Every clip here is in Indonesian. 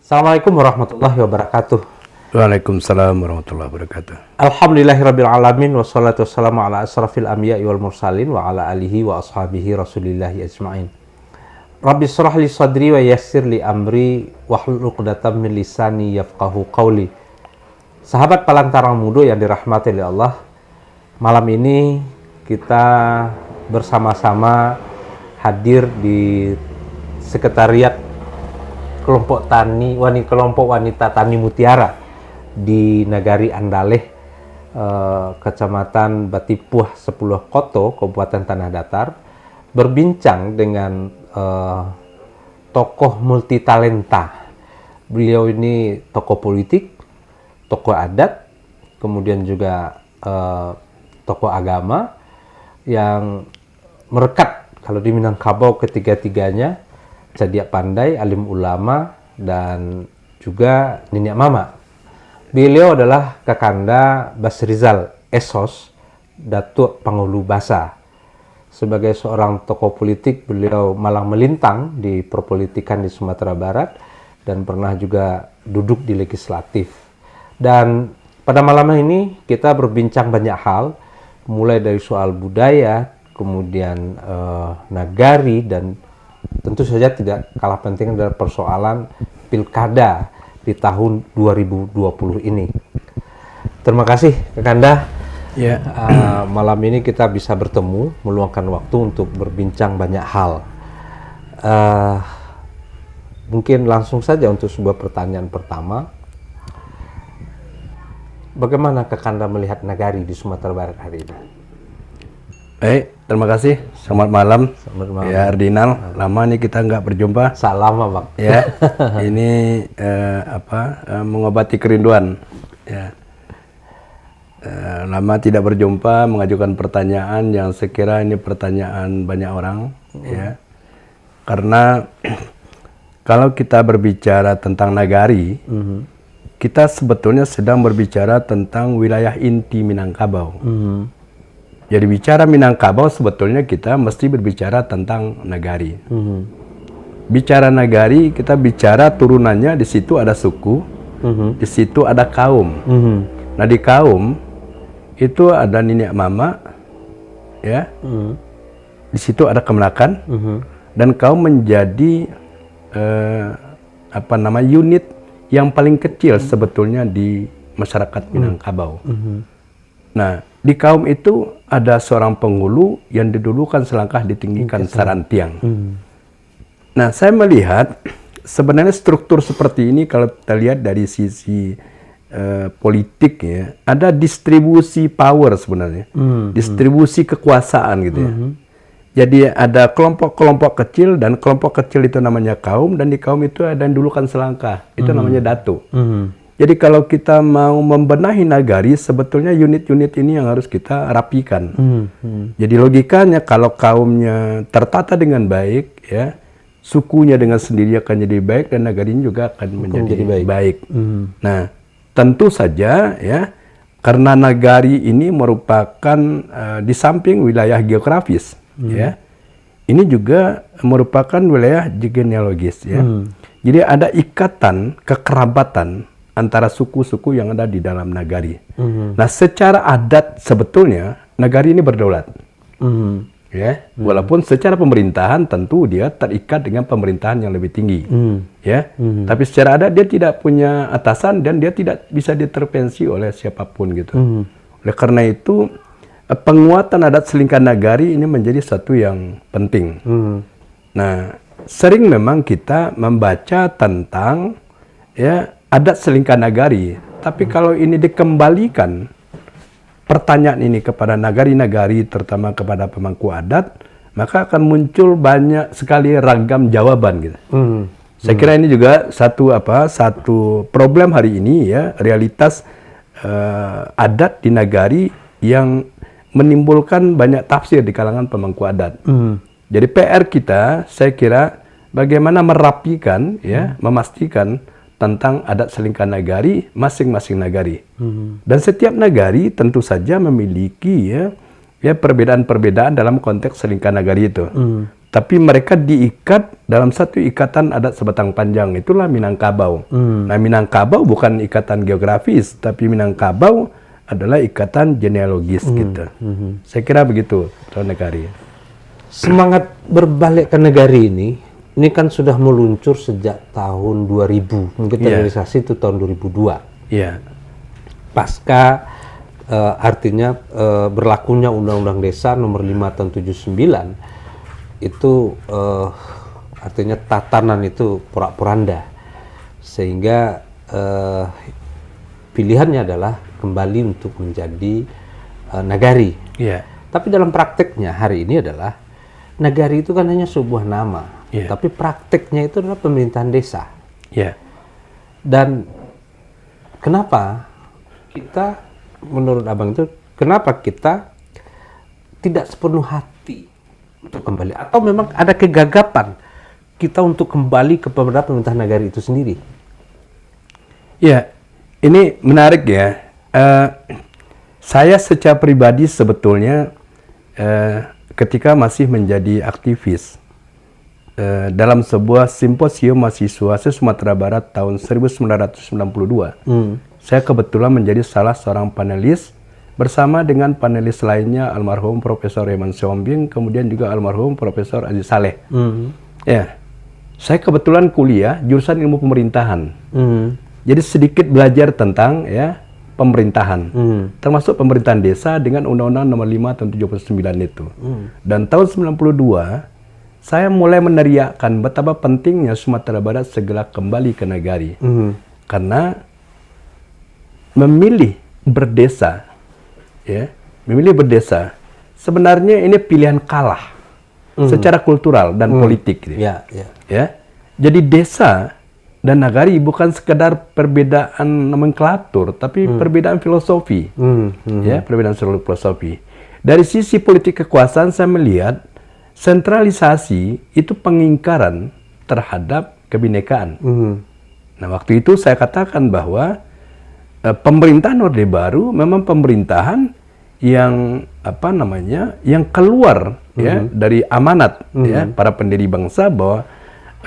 Assalamualaikum warahmatullahi wabarakatuh. Waalaikumsalam warahmatullahi wabarakatuh. Alhamdulillahirrabbilalamin. Wassalatu wassalamu ala asrafil anbiya'i wal mursalin wa ala alihi wa ashabihi rasulillahi ajma'in. Rabbi shrah li sadri wa yassir li amri wahlul 'uqdatam min lisani yafqahu qawli. Sahabat Palantara Mudo yang dirahmati oleh Allah, malam ini kita bersama-sama hadir di sekretariat kelompok wanita Tani Mutiara di Nagari Andaleh, Kecamatan Batipuh, 10 Koto, Kabupaten Tanah Datar, berbincang dengan tokoh multitalenta. Beliau ini tokoh politik, tokoh adat, kemudian juga tokoh agama yang merekat kalau di Minangkabau ketiga-tiganya, Cadiak Pandai, alim ulama, dan juga Niniak Mama. Beliau adalah Kakanda Basrizal Esos, Datuk Pangulu Basa. Sebagai seorang tokoh politik, beliau malang melintang di perpolitikan di Sumatera Barat dan pernah juga duduk di legislatif. Dan pada malam ini kita berbincang banyak hal, mulai dari soal budaya, kemudian nagari, dan tentu saja tidak kalah penting adalah persoalan pilkada di tahun 2020 ini. Terima kasih Kakanda. Ya. Malam ini kita bisa bertemu, meluangkan waktu untuk berbincang banyak hal. Mungkin langsung saja untuk sebuah pertanyaan pertama. Bagaimana Kakanda melihat nagari di Sumatera Barat hari ini? Baik, terima kasih. Selamat malam. Selamat malam. Ya, Ardinal. Lama nih kita nggak berjumpa. Salam, Bang. Ya, ini mengobati kerinduan. Ya. Lama tidak berjumpa, mengajukan pertanyaan yang sekira ini pertanyaan banyak orang. Ya. Karena kalau kita berbicara tentang nagari, kita sebetulnya sedang berbicara tentang wilayah inti Minangkabau. Jadi bicara Minangkabau sebetulnya kita mesti berbicara tentang nagari. Bicara nagari, kita bicara turunannya, di situ ada suku, di situ ada kaum. Nah, di kaum itu ada Niniak Mama, ya. Di situ ada Kemenakan, dan kaum menjadi unit yang paling kecil sebetulnya di masyarakat Minangkabau. Nah, di kaum itu ada seorang penghulu yang didulukan selangkah ditinggikan sarantiang. Nah, saya melihat sebenarnya struktur seperti ini kalau kita lihat dari sisi politik, ya, ada distribusi power sebenarnya, distribusi kekuasaan gitu ya. Jadi ada kelompok-kelompok kecil, dan kelompok kecil itu namanya kaum, dan di kaum itu ada yang dulukan selangkah, itu namanya datu. Jadi kalau kita mau membenahi nagari, sebetulnya unit-unit ini yang harus kita rapikan. Jadi logikanya kalau kaumnya tertata dengan baik, ya, sukunya dengan sendiri akan jadi baik, dan nagarinya juga akan menjadi baik. Nah, tentu saja, ya, karena nagari ini merupakan di samping wilayah geografis, ya, ini juga merupakan wilayah genealogis, ya. Jadi ada ikatan kekerabatan antara suku-suku yang ada di dalam nagari. Nah, secara adat sebetulnya nagari ini berdaulat, ya. Walaupun secara pemerintahan tentu dia terikat dengan pemerintahan yang lebih tinggi, ya. Tapi secara adat dia tidak punya atasan dan dia tidak bisa diintervensi oleh siapapun gitu. Oleh karena itu penguatan adat selingkah nagari ini menjadi satu yang penting. Nah, sering memang kita membaca tentang, ya, adat selingkah nagari, tapi kalau ini dikembalikan pertanyaan ini kepada nagari-nagari, terutama kepada pemangku adat, maka akan muncul banyak sekali ragam jawaban gitu. Saya kira ini juga satu problem hari ini, ya, realitas adat di nagari yang menimbulkan banyak tafsir di kalangan pemangku adat. Jadi PR kita, saya kira, bagaimana merapikan, ya, memastikan tentang adat selingkah nagari masing-masing nagari. Dan setiap nagari tentu saja memiliki, ya, perbedaan-perbedaan dalam konteks selingkah nagari itu. Tapi mereka diikat dalam satu ikatan adat sebatang panjang, itulah Minangkabau. Nah, Minangkabau bukan ikatan geografis, tapi Minangkabau adalah ikatan genealogis gitu. Saya kira begitu, Tuan Negari. Semangat berbalik ke negari ini kan sudah meluncur sejak tahun 2000, mungkin terrealisasi itu tahun 2002. Iya. Pasca artinya berlakunya Undang-Undang Desa Nomor 5 Tahun 79, itu artinya tatanan itu porak-poranda, sehingga pilihannya adalah kembali untuk menjadi nagari. Iya. Tapi dalam prakteknya hari ini adalah nagari itu kan hanya sebuah nama, tapi prakteknya itu adalah pemerintahan desa. Iya. Dan kenapa kita, menurut abang itu, kenapa kita tidak sepenuh hati untuk kembali, atau memang ada kegagapan kita untuk kembali ke pemerintahan nagari itu sendiri? Ya, ini menarik ya. Saya secara pribadi sebetulnya ketika masih menjadi aktivis dalam sebuah simposium mahasiswa se-Sumatera Barat tahun 1992, saya kebetulan menjadi salah seorang panelis bersama dengan panelis lainnya, almarhum Profesor Raymond Siombing, kemudian juga almarhum Profesor Aziz Saleh. Ya, saya kebetulan kuliah jurusan ilmu pemerintahan. Jadi sedikit belajar tentang ya pemerintahan, termasuk pemerintahan desa dengan Undang-Undang Nomor 5 Tahun 79 itu. Dan tahun 92 saya mulai meneriakkan betapa pentingnya Sumatera Barat segera kembali ke nagari. Karena memilih berdesa, ya, memilih berdesa sebenarnya ini pilihan kalah secara kultural dan politik. Gitu. Ya. Jadi desa dan nagari bukan sekedar perbedaan nomenklatur, tapi perbedaan filosofi. Ya, perbedaan filosofi. Dari sisi politik kekuasaan saya melihat sentralisasi itu pengingkaran terhadap kebinekaan. Nah, waktu itu saya katakan bahwa pemerintahan Orde Baru memang pemerintahan yang yang keluar ya dari amanat ya para pendiri bangsa bahwa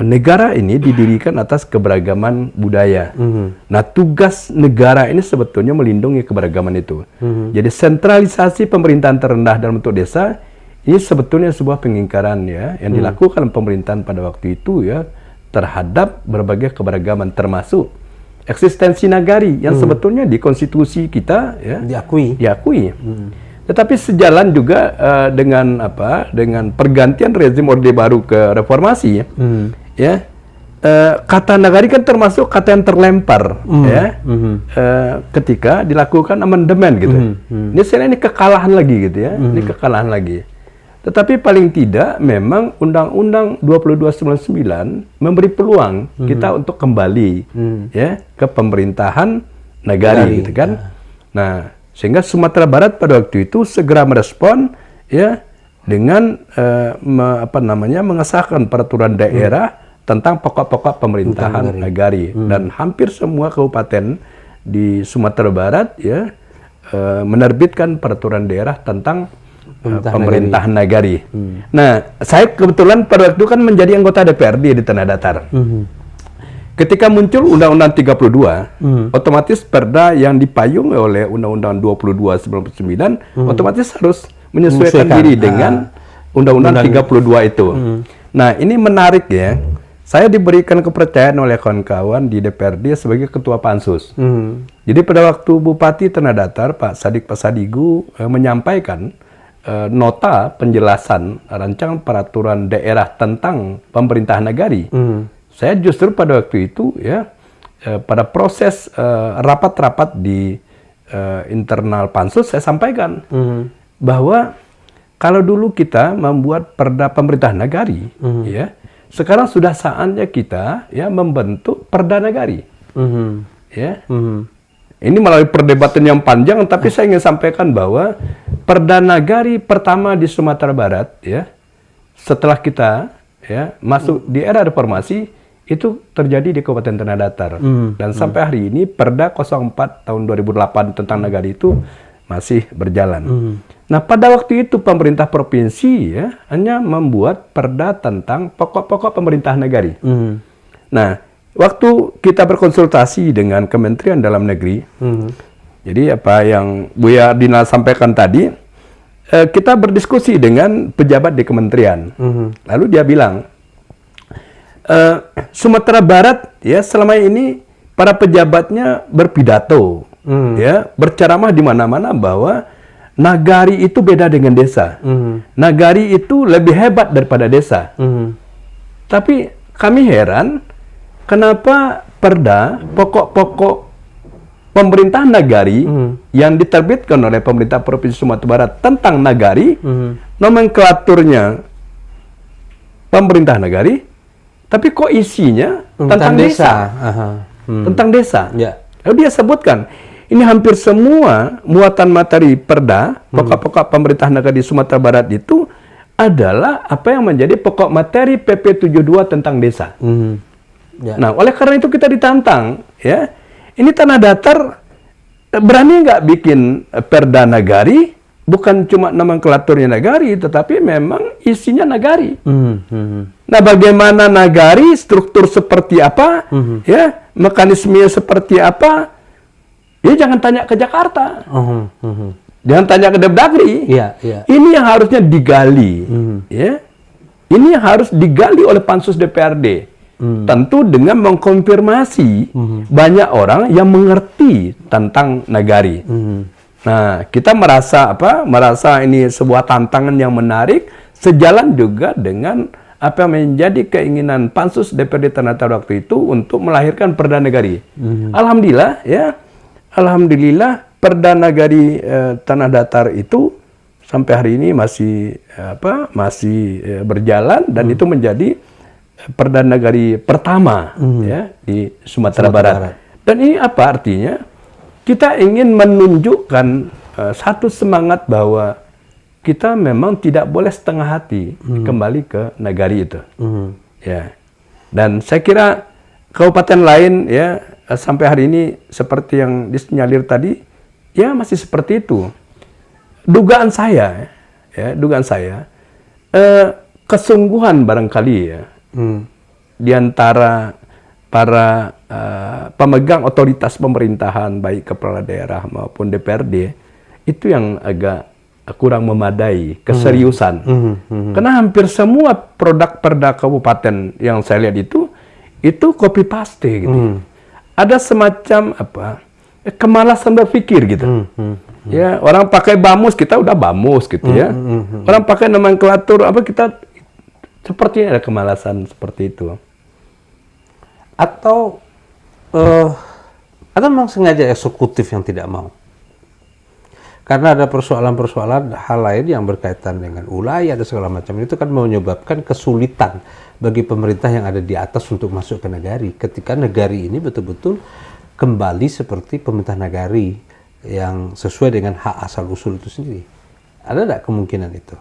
negara ini didirikan atas keberagaman budaya. Nah, tugas negara ini sebetulnya melindungi keberagaman itu. Jadi sentralisasi pemerintahan terendah dalam bentuk desa ini sebetulnya sebuah pengingkaran ya yang dilakukan pemerintahan pada waktu itu ya terhadap berbagai keberagaman, termasuk eksistensi nagari yang sebetulnya di konstitusi kita ya diakui. Tetapi sejalan juga dengan pergantian rezim Orde Baru ke reformasi ya kata nagari kan termasuk kata yang terlempar ya ketika dilakukan amandemen gitu. Ini kekalahan lagi gitu ya. Ini kekalahan lagi. Tetapi paling tidak memang Undang-Undang 2299 memberi peluang kita untuk kembali ya ke pemerintahan nagari gitu kan. Nah, sehingga Sumatera Barat pada waktu itu segera merespon ya dengan mengesahkan peraturan daerah tentang pokok-pokok pemerintahan nagari dan hampir semua kabupaten di Sumatera Barat ya menerbitkan peraturan daerah tentang pemerintahan nagari. Nah, saya kebetulan pada waktu itu kan menjadi anggota DPRD di Tanah Datar. Ketika muncul Undang-Undang 32, otomatis perda yang dipayung oleh Undang-Undang 2299 otomatis harus menyesuaikan diri dengan Undang-Undang 32 itu. Nah, ini menarik ya. Saya diberikan kepercayaan oleh kawan-kawan di DPRD sebagai ketua pansus. Jadi pada waktu Bupati Tanah Datar, Pak Sadik Pasadigu menyampaikan nota penjelasan rancangan peraturan daerah tentang pemerintahan nagari. Saya justru pada waktu itu ya pada proses rapat-rapat di internal pansus saya sampaikan bahwa kalau dulu kita membuat perda pemerintahan nagari ya sekarang sudah saatnya kita ya membentuk perda nagari. Ya. Ini melalui perdebatan yang panjang, tapi saya ingin sampaikan bahwa perda nagari pertama di Sumatera Barat ya setelah kita ya masuk di era reformasi itu terjadi di Kabupaten Tanah Datar. Dan sampai hari ini perda 04 tahun 2008 tentang nagari itu masih berjalan. Nah, pada waktu itu pemerintah provinsi ya hanya membuat perda tentang pokok-pokok pemerintah negari. Nah, waktu kita berkonsultasi dengan Kementerian Dalam Negeri, jadi apa yang Buya Dina sampaikan tadi, kita berdiskusi dengan pejabat di kementerian. Lalu dia bilang, Sumatera Barat ya selama ini para pejabatnya berpidato, ya berceramah di mana-mana bahwa nagari itu beda dengan desa. Nagari itu lebih hebat daripada desa. Tapi kami heran, kenapa perda pokok-pokok pemerintah nagari yang diterbitkan oleh pemerintah Provinsi Sumatera Barat tentang nagari, nomenklaturnya pemerintah nagari, tapi kok isinya tentang desa. Tentang desa. Ya. Lalu dia sebutkan, ini hampir semua muatan materi perda, pokok-pokok pemerintah negara di Sumatera Barat itu adalah apa yang menjadi pokok materi PP 72 tentang desa. Ya. Nah, oleh karena itu kita ditantang, ya. Ini tanah datar berani nggak bikin perda nagari, bukan cuma nomenklaturnya nagari, tetapi memang isinya nagari. Nah, bagaimana nagari, struktur seperti apa, ya, mekanismenya seperti apa? Ya jangan tanya ke Jakarta, jangan tanya ke Depdagri. Ini yang harusnya digali, ya. Ini yang harus digali oleh Pansus DPRD. Tentu dengan mengkonfirmasi banyak orang yang mengerti tentang nagari. Nah, kita merasa ini sebuah tantangan yang menarik, sejalan juga dengan apa yang menjadi keinginan Pansus DPRD Tanah Datar waktu itu untuk melahirkan Perda Nagari. Alhamdulillah, ya. Alhamdulillah Perda Nagari Tanah Datar itu sampai hari ini masih berjalan dan itu menjadi Perda Nagari pertama ya di Sumatera Barat. Dan ini apa artinya? Kita ingin menunjukkan satu semangat bahwa kita memang tidak boleh setengah hati kembali ke nagari itu. Ya. Dan saya kira kabupaten lain ya sampai hari ini seperti yang disinyalir tadi, ya masih seperti itu. Dugaan saya, kesungguhan barangkali ya di antara para pemegang otoritas pemerintahan baik kepala daerah maupun DPRD itu yang agak kurang memadai keseriusan. Karena hampir semua produk perda kabupaten yang saya lihat itu copy paste gitu. Ada semacam kemalasan berpikir gitu. Ya, orang pakai bamus, kita udah bamus gitu ya. Orang pakai nomenklatur kita sepertinya ada kemalasan seperti itu. Atau memang sengaja eksekutif yang tidak mau? Karena ada persoalan-persoalan hal lain yang berkaitan dengan wilayah dan segala macam, itu kan menyebabkan kesulitan bagi pemerintah yang ada di atas untuk masuk ke nagari. Ketika nagari ini betul-betul kembali seperti pemerintah nagari yang sesuai dengan hak asal-usul itu sendiri. Ada tidak kemungkinan itu?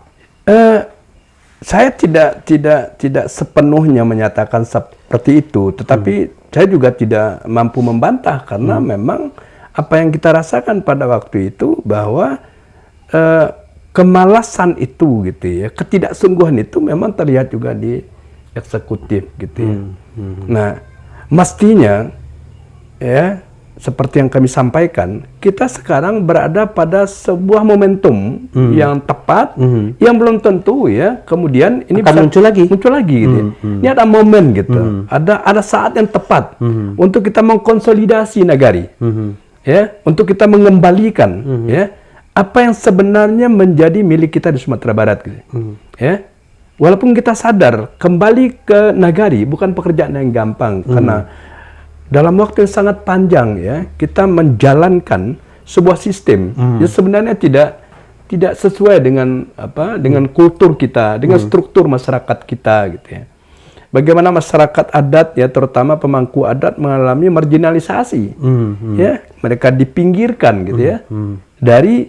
Saya tidak sepenuhnya menyatakan seperti itu, tetapi saya juga tidak mampu membantah karena memang apa yang kita rasakan pada waktu itu bahwa kemalasan itu gitu ya, ketidaksungguhan itu memang terlihat juga di eksekutif gitu ya. Nah, mestinya ya seperti yang kami sampaikan, kita sekarang berada pada sebuah momentum yang tepat, yang belum tentu ya kemudian ini akan muncul lagi gitu ya. Ini ada momen gitu, ada saat yang tepat untuk kita mengkonsolidasi nagari, ya, untuk kita mengembalikan ya apa yang sebenarnya menjadi milik kita di Sumatera Barat gitu. Ya. Walaupun kita sadar kembali ke nagari bukan pekerjaan yang gampang karena dalam waktu yang sangat panjang ya kita menjalankan sebuah sistem yang sebenarnya tidak sesuai dengan dengan kultur kita, dengan struktur masyarakat kita gitu ya. Bagaimana masyarakat adat ya terutama pemangku adat mengalami marginalisasi, ya mereka dipinggirkan gitu ya dari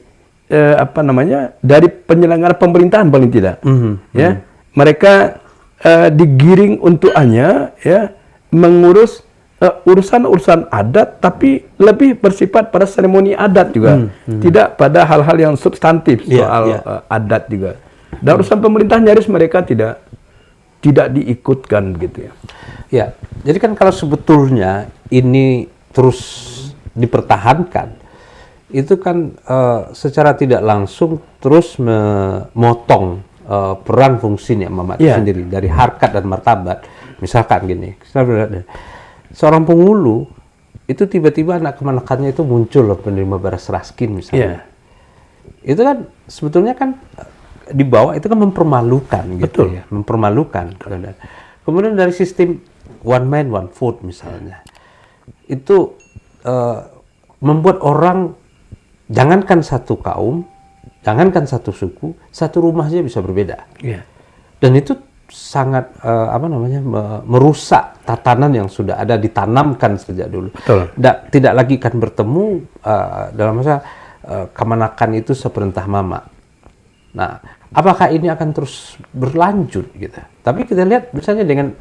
dari penyelenggara pemerintahan paling tidak, ya mereka digiring untuk hanya ya mengurus urusan-urusan adat, tapi lebih bersifat pada seremoni adat juga, tidak pada hal-hal yang substantif soal adat juga. Dan urusan pemerintah nyaris mereka tidak diikutkan begitu ya. Ya, jadi kan kalau sebetulnya ini terus dipertahankan, itu kan secara tidak langsung terus memotong peran fungsinya Mama itu sendiri dari harkat dan martabat. Misalkan gini, seorang penghulu itu tiba-tiba anak kemanakannya itu muncul loh, penerima beras raskin misalnya. Itu kan sebetulnya kan di bawah itu kan mempermalukan gitu. Betul. Ya, mempermalukan. Kemudian dari sistem one man one vote misalnya, itu membuat orang, jangankan satu kaum, jangankan satu suku, satu rumah aja bisa berbeda. Dan itu sangat merusak tatanan yang sudah ada, ditanamkan sejak dulu. Betul. Tidak lagi akan bertemu dalam masa kemanakan itu seperintah Mama. Nah, apakah ini akan terus berlanjut gitu? Tapi kita lihat misalnya dengan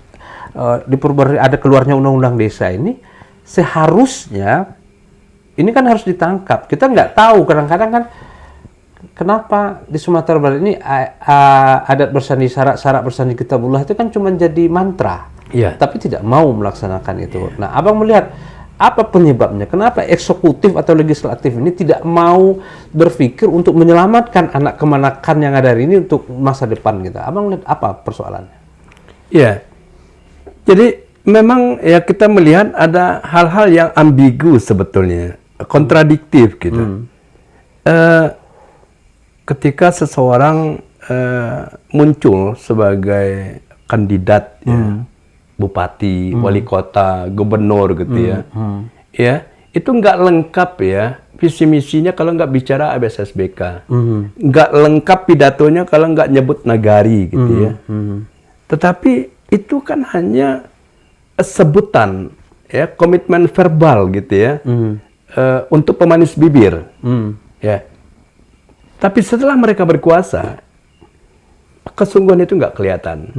ada keluarnya undang-undang desa ini, seharusnya ini kan harus ditangkap. Kita nggak tahu kadang-kadang kan kenapa di Sumatera Barat ini adat bersandi syarat bersandi kitabullah itu kan cuma jadi mantra, tapi tidak mau melaksanakan itu. Nah, Abang melihat apa penyebabnya? Kenapa eksekutif atau legislatif ini tidak mau berpikir untuk menyelamatkan anak kemanakan yang ada hari ini untuk masa depan kita? Abang lihat apa persoalannya? Ya, jadi memang ya kita melihat ada hal-hal yang ambigu sebetulnya, kontradiktif gitu. Ketika seseorang muncul sebagai kandidat, bupati, wali kota, gubernur gitu ya, itu nggak lengkap ya visi misinya kalau nggak bicara ABSSBK, nggak lengkap pidatonya kalau nggak nyebut nagari gitu ya. Tetapi itu kan hanya sebutan ya, komitmen verbal gitu ya, untuk pemanis bibir, ya. Tapi setelah mereka berkuasa, kesungguhan itu nggak kelihatan.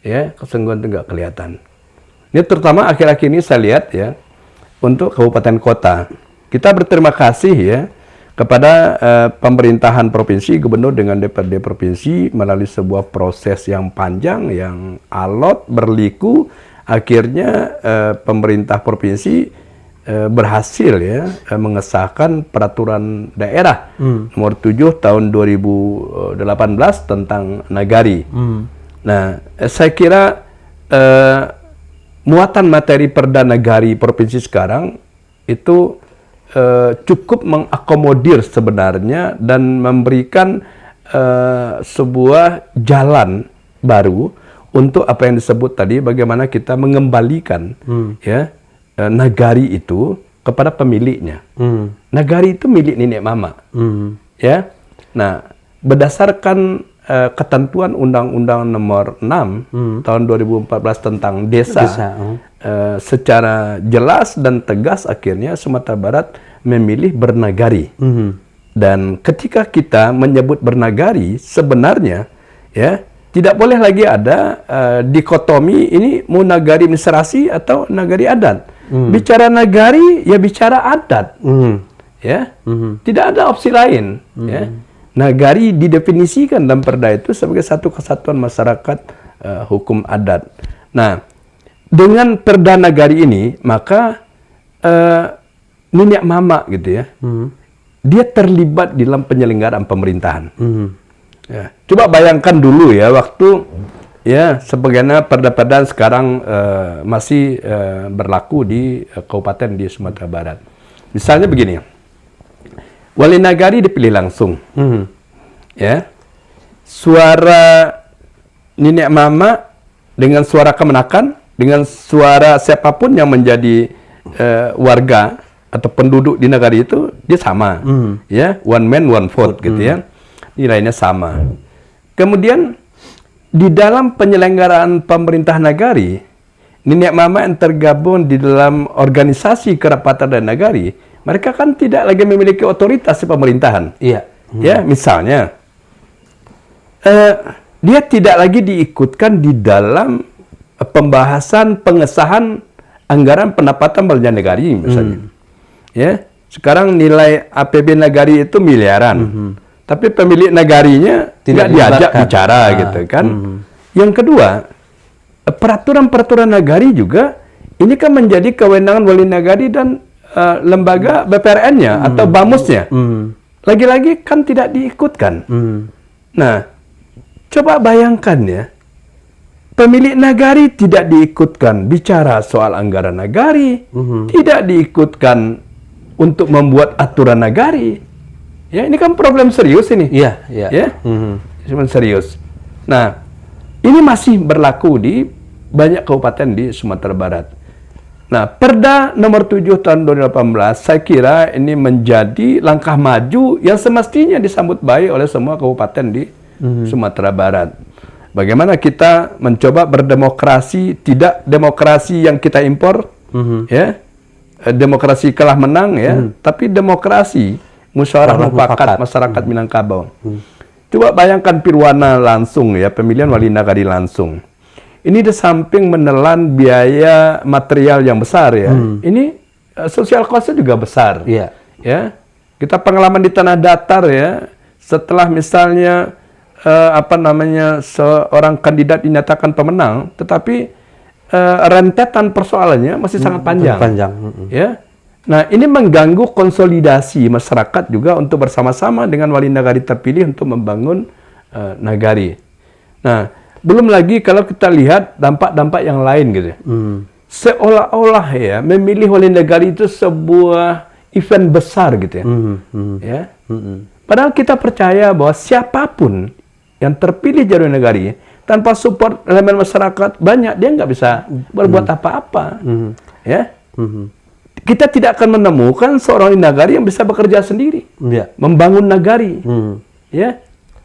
Ya, kesungguhan itu nggak kelihatan. Ini terutama akhir-akhir ini saya lihat ya, untuk kabupaten kota. Kita berterima kasih ya kepada pemerintahan provinsi, gubernur dengan DPRD provinsi melalui sebuah proses yang panjang, yang alot, berliku. Akhirnya pemerintah provinsi berhasil ya mengesahkan peraturan daerah nomor 7 tahun 2018 tentang nagari. Nah, saya kira muatan materi Perda Nagari provinsi sekarang itu cukup mengakomodir sebenarnya dan memberikan sebuah jalan baru untuk apa yang disebut tadi, bagaimana kita mengembalikan ya nagari itu kepada pemiliknya. Nagari itu milik nenek mama. Ya. Nah, berdasarkan ketentuan Undang-Undang Nomor 6 tahun 2014 tentang desa, secara jelas dan tegas akhirnya Sumatera Barat memilih bernagari. Dan ketika kita menyebut bernagari, sebenarnya ya tidak boleh lagi ada dikotomi ini mau nagari administrasi atau nagari adat. Bicara nagari ya bicara adat, ya, tidak ada opsi lain. Ya. Nagari didefinisikan dalam perda itu sebagai satu kesatuan masyarakat hukum adat. Nah, dengan perda nagari ini maka nenek mama gitu ya, dia terlibat di dalam penyelenggaraan pemerintahan. Ya. Coba bayangkan dulu ya waktu ya sebagaimana perda-perda sekarang masih berlaku di kabupaten di Sumatera Barat. Misalnya begini, wali nagari dipilih langsung, ya, suara nenek mama dengan suara kemenakan, dengan suara siapapun yang menjadi warga atau penduduk di nagari itu dia sama, ya, one man one vote gitu ya. Nilainya sama. Kemudian di dalam penyelenggaraan pemerintah nagari, nenek mama yang tergabung di dalam organisasi kerapatan dan nagari, mereka kan tidak lagi memiliki otoritas di pemerintahan. Iya. Ya, misalnya dia tidak lagi diikutkan di dalam pembahasan pengesahan anggaran pendapatan belanja negari misalnya. Ya, sekarang nilai APB negari itu miliaran. Tapi pemilik negarinya tidak diajak bicara gitu kan. Yang kedua, peraturan-peraturan negari juga ini kan menjadi kewenangan wali negari dan lembaga BPRN-nya atau BAMUS-nya. Lagi-lagi kan tidak diikutkan. Nah, coba bayangkan ya, pemilik nagari tidak diikutkan bicara soal anggaran nagari, tidak diikutkan untuk membuat aturan nagari. Ya, ini kan problem serius ini. Iya. Ya, cuman serius. Nah, ini masih berlaku di banyak kabupaten di Sumatera Barat. Nah, Perda nomor 7 tahun 2018, saya kira ini menjadi langkah maju yang semestinya disambut baik oleh semua kabupaten di Sumatera Barat. Bagaimana kita mencoba berdemokrasi, tidak demokrasi yang kita impor, ya, demokrasi kalah menang, ya, tapi demokrasi musyawarah mufakat masyarakat Minangkabau. Coba bayangkan Pirwana langsung, ya, pemilihan wali nagari langsung. Ini di samping menelan biaya material yang besar, ya. Ini sosial cost-nya juga besar. Iya. Ya. Kita pengalaman di tanah datar, ya. Setelah misalnya seorang kandidat dinyatakan pemenang, tetapi rentetan persoalannya masih sangat panjang. Ya. Nah, ini mengganggu konsolidasi masyarakat juga untuk bersama-sama dengan wali nagari terpilih untuk membangun nagari. Nah, belum lagi kalau kita lihat dampak-dampak yang lain gitu. Seolah-olah ya memilih wali nagari itu sebuah event besar gitu ya. Ya. Padahal kita percaya bahwa siapapun yang terpilih jadi wali nagari tanpa support elemen masyarakat banyak, dia nggak bisa berbuat apa-apa. Ya. Kita tidak akan menemukan seorang wali nagari yang bisa bekerja sendiri, membangun nagari. Ya.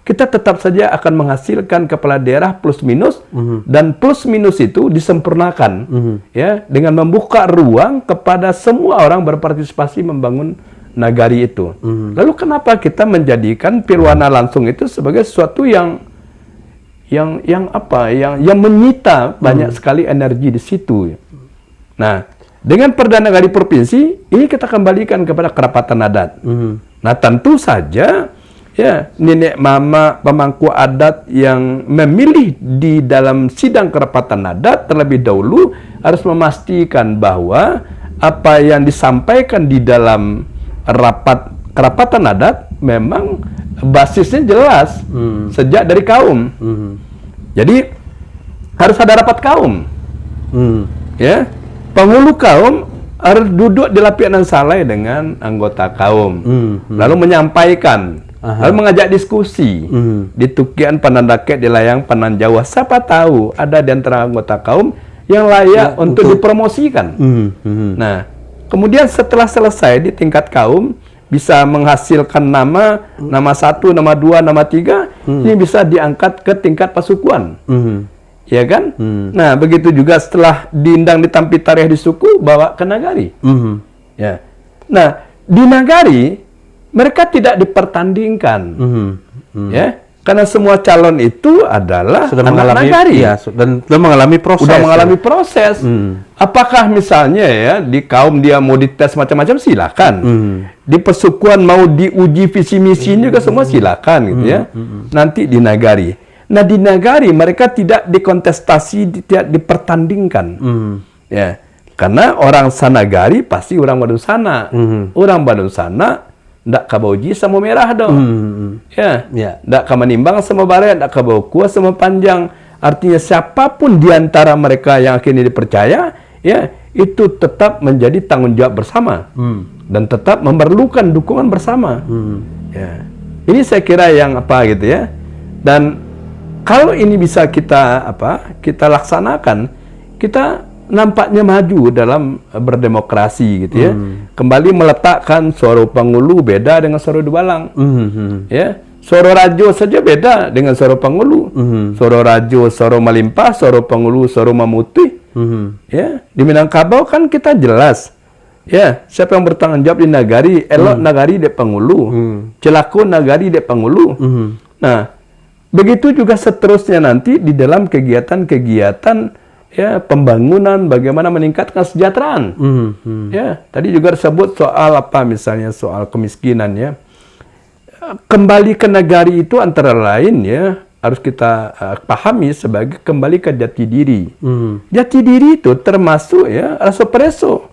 Kita tetap saja akan menghasilkan kepala daerah plus minus, dan plus minus itu disempurnakan, ya, dengan membuka ruang kepada semua orang berpartisipasi membangun nagari itu. Lalu kenapa kita menjadikan Pirwana langsung itu sebagai sesuatu yang menyita banyak sekali energi di situ. Nah, dengan Perda Nagari Provinsi ini kita kembalikan kepada kerapatan adat. Nah, tentu saja ya, nenek mama pemangku adat yang memilih di dalam sidang kerapatan adat terlebih dahulu harus memastikan bahwa apa yang disampaikan di dalam rapat kerapatan adat memang basisnya jelas sejak dari kaum. Jadi harus ada rapat kaum. Ya, penghulu kaum harus duduk di lapisan saleh dengan anggota kaum, lalu menyampaikan. Lalu mengajak diskusi di Tukian Panandaket, di Layang Panan Jawa. Siapa tahu ada di antara anggota kaum yang layak untuk dipromosikan. Nah, kemudian setelah selesai di tingkat kaum bisa menghasilkan nama 1, nama 2, nama 3, ini bisa diangkat ke tingkat pasukuan. Ya kan? Nah, begitu juga setelah diundang ditampi tarikh di suku, bawa ke nagari. Ya. Nah, di nagari mereka tidak dipertandingkan, ya, karena semua calon itu adalah sudah anak mengalami nagari, ya, dan sudah mengalami proses. Sudah mengalami proses. Apakah misalnya ya di kaum dia mau dites macam-macam, silakan. Di pesukuan mau diuji visi misi juga semua silakan gitu ya. Nanti di nagari. Nah, di nagari mereka tidak dikontestasi, tidak dipertandingkan. Ya, karena orang sanagari pasti orang Badung sana. Orang Badung sana ndak kabauji sama merah dong. Ya. Ndak kamanimbang sama baret, ndak kabau kuas sama panjang. Artinya siapapun di antara mereka yang akhirnya dipercaya, ya, itu tetap menjadi tanggung jawab bersama. Dan tetap memerlukan dukungan bersama. Ya. Ini saya kira yang apa gitu ya. Dan kalau ini bisa kita laksanakan, kita nampaknya maju dalam berdemokrasi gitu ya. Kembali meletakkan Soro Pangulu beda dengan Soro Dubalang. Ya, Soro Rajo saja beda dengan Soro Pangulu. Soro Rajo, Soro Malimpah, Soro Pangulu, Soro Mamutih. Ya, di Minangkabau kan kita jelas. Ya, siapa yang bertanggung jawab di nagari, elok nagari de Pangulu. Celako nagari de Pangulu. Nah, begitu juga seterusnya nanti di dalam kegiatan-kegiatan ya pembangunan, bagaimana meningkatkan kesejahteraan. Ya, tadi juga disebut soal apa misalnya soal kemiskinan ya. Kembali ke nagari itu antara lain ya harus kita pahami sebagai kembali ke jati diri. Jati diri itu termasuk ya rasa pereso,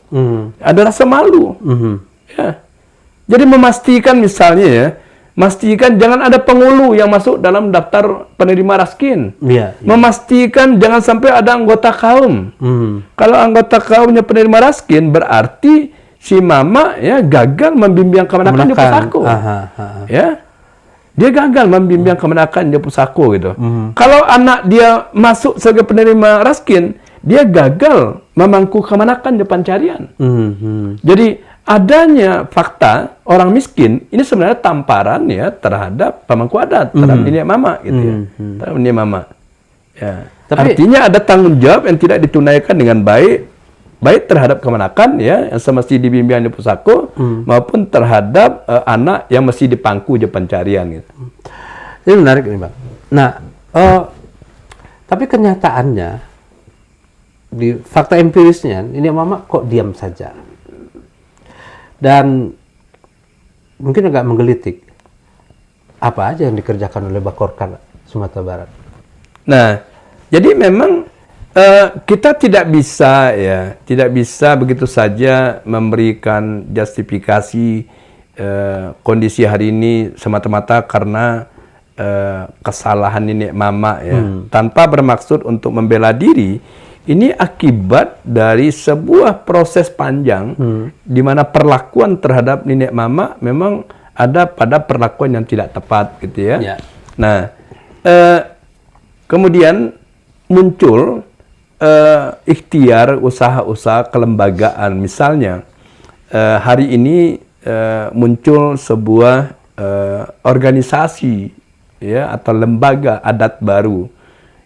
ada rasa malu. Ya. Jadi memastikan misalnya ya, memastikan jangan ada penghulu yang masuk dalam daftar penerima raskin. Memastikan jangan sampai ada anggota kaum. Kalau anggota kaumnya penerima raskin berarti si mama ya gagal membimbing kemenakan di pusako. Ya. Dia gagal membimbing kemenakan di pusako gitu. Kalau anak dia masuk sebagai penerima raskin, dia gagal memangku kemenakan di pencarian. Jadi adanya fakta orang miskin ini sebenarnya tamparan ya terhadap pemangku adat, terhadap nenek mama gitu ya. Terhadap nenek mama. Ya. Tapi, artinya ada tanggung jawab yang tidak ditunaikan dengan baik terhadap kemenakan ya yang semesti dibimbing di pusako maupun terhadap anak yang mesti dipangku di pencarian gitu. Ini menarik nih, Bang. Nah, tapi kenyataannya di fakta empirisnya ini mama kok diam saja. Dan mungkin agak menggelitik apa aja yang dikerjakan oleh Bakorkan Sumatera Barat. Nah, jadi memang kita tidak bisa begitu saja memberikan justifikasi kondisi hari ini semata-mata karena kesalahan nenek mama ya, tanpa bermaksud untuk membela diri. Ini akibat dari sebuah proses panjang di mana perlakuan terhadap nenek mama memang ada pada perlakuan yang tidak tepat gitu ya. Nah, kemudian muncul ikhtiar usaha-usaha kelembagaan. Misalnya hari ini muncul sebuah organisasi ya atau lembaga adat baru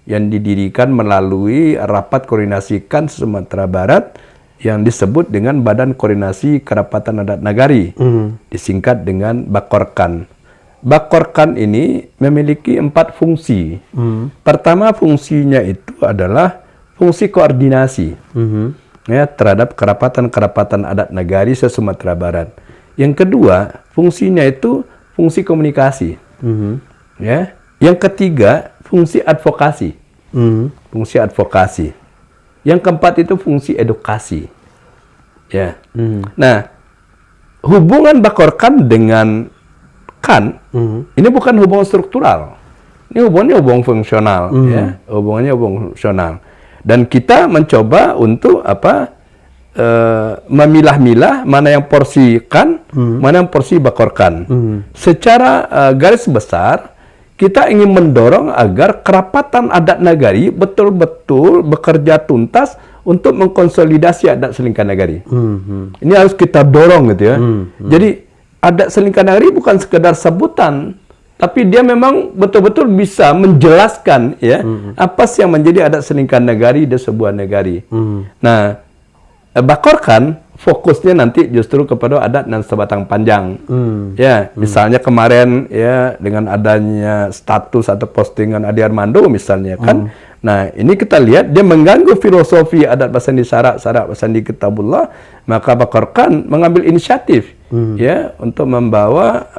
yang didirikan melalui rapat koordinasikan Sumatera Barat yang disebut dengan Badan Koordinasi Kerapatan Adat Nagari, disingkat dengan Bakorkan. Bakorkan ini memiliki 4 fungsi. Pertama fungsinya itu adalah fungsi koordinasi ya, terhadap kerapatan-kerapatan adat nagari se-Sumatera Barat. Yang kedua fungsinya itu fungsi komunikasi. Ya. Yang ketiga fungsi advokasi. Fungsi advokasi. Yang keempat itu fungsi edukasi. Ya. Nah, hubungan Bakorkan dengan KAN ini bukan hubungan struktural. Ini hubungan fungsional ya. Hubungannya hubungan fungsional. Dan kita mencoba untuk memilah-milah mana yang porsi KAN, mana yang porsi Bakorkan. Secara garis besar kita ingin mendorong agar kerapatan adat nagari betul-betul bekerja tuntas untuk mengkonsolidasi adat selingkah nagari. Ini harus kita dorong gitu ya. Jadi adat selingkah nagari bukan sekedar sebutan, tapi dia memang betul-betul bisa menjelaskan ya apa sih yang menjadi adat selingkah nagari di sebuah nagari. Nah, Bakorkan fokusnya nanti justru kepada adat dan sebatang panjang. Ya, misalnya kemarin ya dengan adanya status atau postingan Adi Armando misalnya kan. Nah, ini kita lihat dia mengganggu filosofi adat Basandi Sarak, Sarak Basandi Kitabullah, maka Bakorkan mengambil inisiatif ya untuk membawa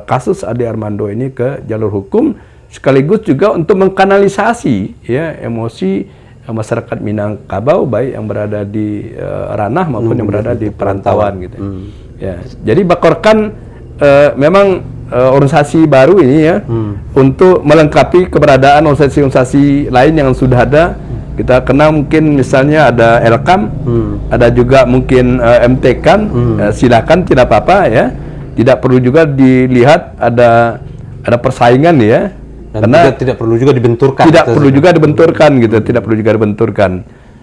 kasus Adi Armando ini ke jalur hukum sekaligus juga untuk mengkanalisasi ya emosi masyarakat Minangkabau baik yang berada di ranah maupun yang berada di perantauan gitu. Ya. Jadi Bakorkan memang organisasi baru ini ya untuk melengkapi keberadaan organisasi-organisasi lain yang sudah ada. Kita kenal mungkin misalnya ada Elkam, ada juga mungkin MTKan, silakan tidak apa-apa ya. Tidak perlu juga dilihat ada persaingan ya. Dan karena tidak perlu juga dibenturkan. Tidak perlu juga dibenturkan gitu, tidak perlu juga dibenturkan.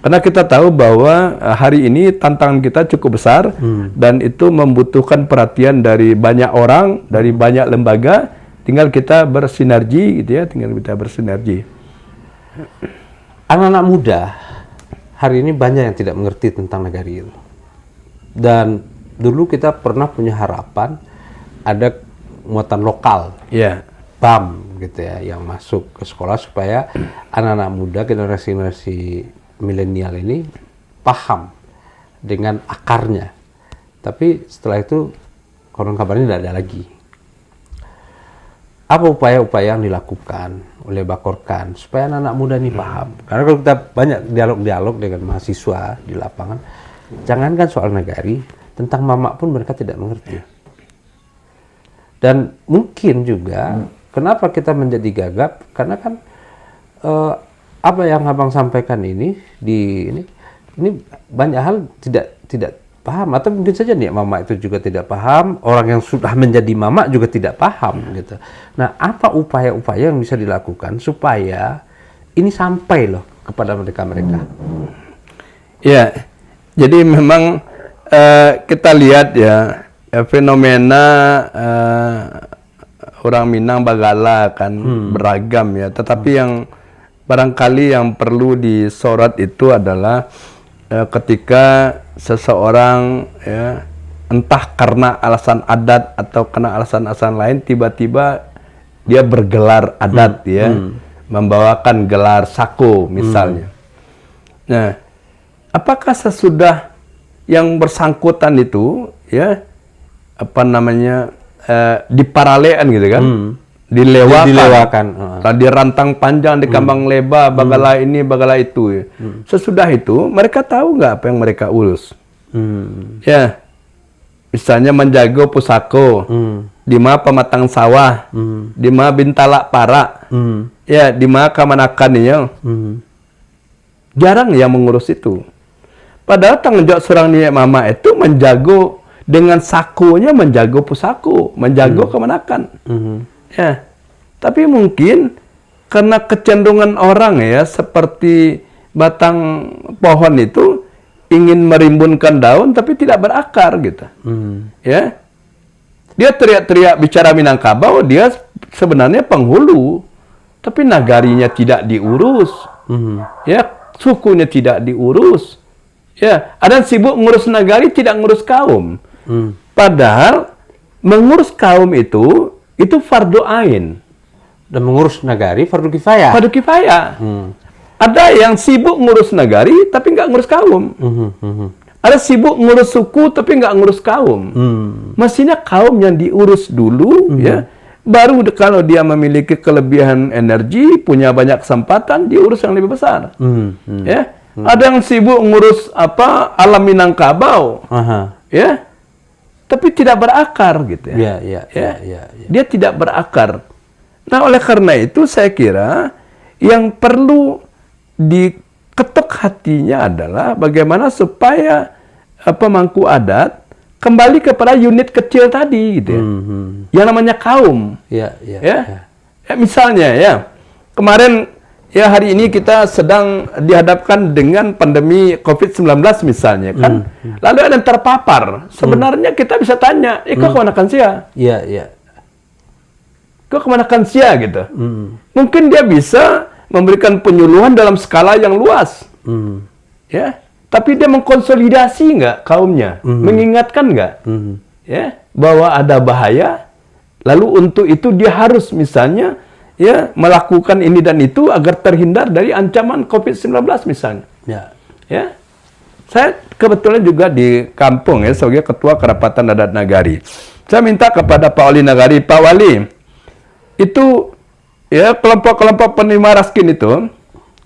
Karena kita tahu bahwa hari ini tantangan kita cukup besar dan itu membutuhkan perhatian dari banyak orang, dari banyak lembaga. Tinggal kita bersinergi gitu ya, tinggal kita bersinergi. Anak-anak muda hari ini banyak yang tidak mengerti tentang nagari itu. Dan dulu kita pernah punya harapan ada muatan lokal. Ya. BAM gitu ya yang masuk ke sekolah supaya anak-anak muda generasi milenial ini paham dengan akarnya. Tapi setelah itu konon kabarnya tidak ada lagi. Apa upaya-upaya yang dilakukan oleh Bakorkan supaya anak-anak muda ini paham? Karena kalau kita banyak dialog-dialog dengan mahasiswa di lapangan, jangankan soal nagari, tentang mamak pun mereka tidak mengerti. Dan mungkin juga kenapa kita menjadi gagap, karena kan apa yang abang sampaikan ini banyak hal tidak paham, atau mungkin saja nih mama itu juga tidak paham, orang yang sudah menjadi mama juga tidak paham gitu. Nah, apa upaya-upaya yang bisa dilakukan supaya ini sampai loh kepada mereka? Ya, jadi memang kita lihat ya fenomena orang Minang Bagala kan beragam ya, tetapi yang barangkali yang perlu disorot itu adalah ketika seseorang ya, entah karena alasan adat atau karena alasan-alasan lain, tiba-tiba dia bergelar adat ya, membawakan gelar sako misalnya. Nah, apakah sesudah yang bersangkutan itu ya diparalekan gitu kan, dilewakan. Di rantang panjang, di kambang lebar, bagala ini, bagala itu ya. Sesudah itu mereka tahu nggak apa yang mereka urus? Ya, misalnya menjaga pusako, di mana pematang sawah, di mana bintala para, ya di mana kamanakan ya. Jarang yang mengurus itu. Padahal tanggung jawab seorang niat mama itu menjago dengan sakunya, menjago pusako, menjago kemanakan. Ya, tapi mungkin karena kecenderungan orang ya, seperti batang pohon itu ingin merimbunkan daun tapi tidak berakar gitu. Ya, dia teriak-teriak bicara Minangkabau, dia sebenarnya penghulu, tapi nagarinya tidak diurus. Ya, sukunya tidak diurus. Ya, ada yang sibuk ngurus nagari, tidak ngurus kaum. Padahal mengurus kaum itu fardu ain. Dan mengurus nagari fardu kifayah. Fardu kifayah. Ada yang sibuk ngurus nagari tapi nggak ngurus kaum. Ada sibuk ngurus suku tapi nggak ngurus kaum. Mestinya kaum yang diurus dulu ya. Baru kalau dia memiliki kelebihan energi, punya banyak kesempatan, diurus yang lebih besar. Ya. Ada yang sibuk ngurus alam Minangkabau. Ya. Tapi tidak berakar gitu ya. Dia tidak berakar. Nah, oleh karena itu saya kira yang perlu diketuk hatinya adalah bagaimana supaya pemangku adat kembali kepada unit kecil tadi gitu ya. Yang namanya kaum. Misalnya ya, kemarin ya hari ini kita sedang dihadapkan dengan pandemi COVID-19 misalnya kan. Lalu ada yang terpapar. Sebenarnya kita bisa tanya, kok kemanakan sia? Kok kemanakan sia gitu? Mungkin dia bisa memberikan penyuluhan dalam skala yang luas. Ya, tapi dia mengkonsolidasi nggak kaumnya? Mengingatkan nggak? Ya, bahwa ada bahaya. Lalu untuk itu dia harus misalnya ya melakukan ini dan itu agar terhindar dari ancaman COVID-19 misalnya. Ya. Saya kebetulan juga di kampung ya sebagai ketua kerapatan adat nagari. Saya minta kepada Pak Wali Nagari, Pak Wali, itu ya kelompok-kelompok penerima raskin itu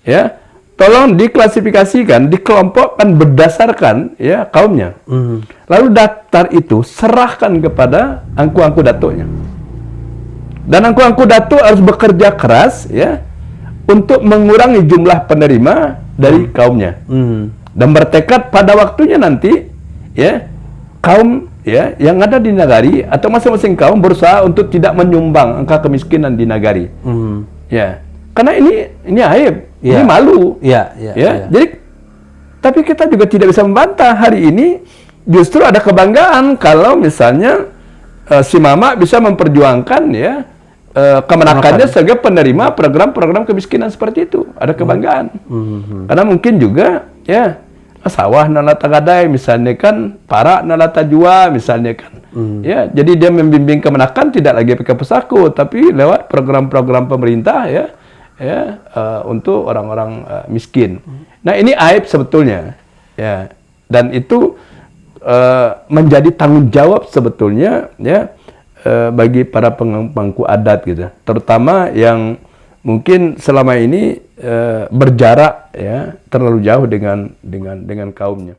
ya tolong diklasifikasikan, dikelompokkan berdasarkan ya kaumnya. Lalu daftar itu serahkan kepada angku-angku datuknya. Dan angku-angku datuk harus bekerja keras ya untuk mengurangi jumlah penerima dari kaumnya. Dan bertekad pada waktunya nanti ya kaum ya yang ada di nagari atau masing-masing kaum berusaha untuk tidak menyumbang angka kemiskinan di nagari. Ya. Karena ini aib, ini malu. Jadi tapi kita juga tidak bisa membantah hari ini justru ada kebanggaan kalau misalnya si mama bisa memperjuangkan ya kemenakannya sebagai penerima program-program kemiskinan seperti itu. Ada kebanggaan. Karena mungkin juga ya sawah nalata gadai misalnya kan, para nalata jua misalnya kan. Ya, jadi dia membimbing kemenakan tidak lagi pakai pesako tapi lewat program-program pemerintah ya untuk orang-orang miskin. Nah, ini aib sebetulnya, ya. Dan itu menjadi tanggung jawab sebetulnya, ya, bagi para pemangku adat gitu. Terutama yang mungkin selama ini berjarak, ya, terlalu jauh dengan kaumnya.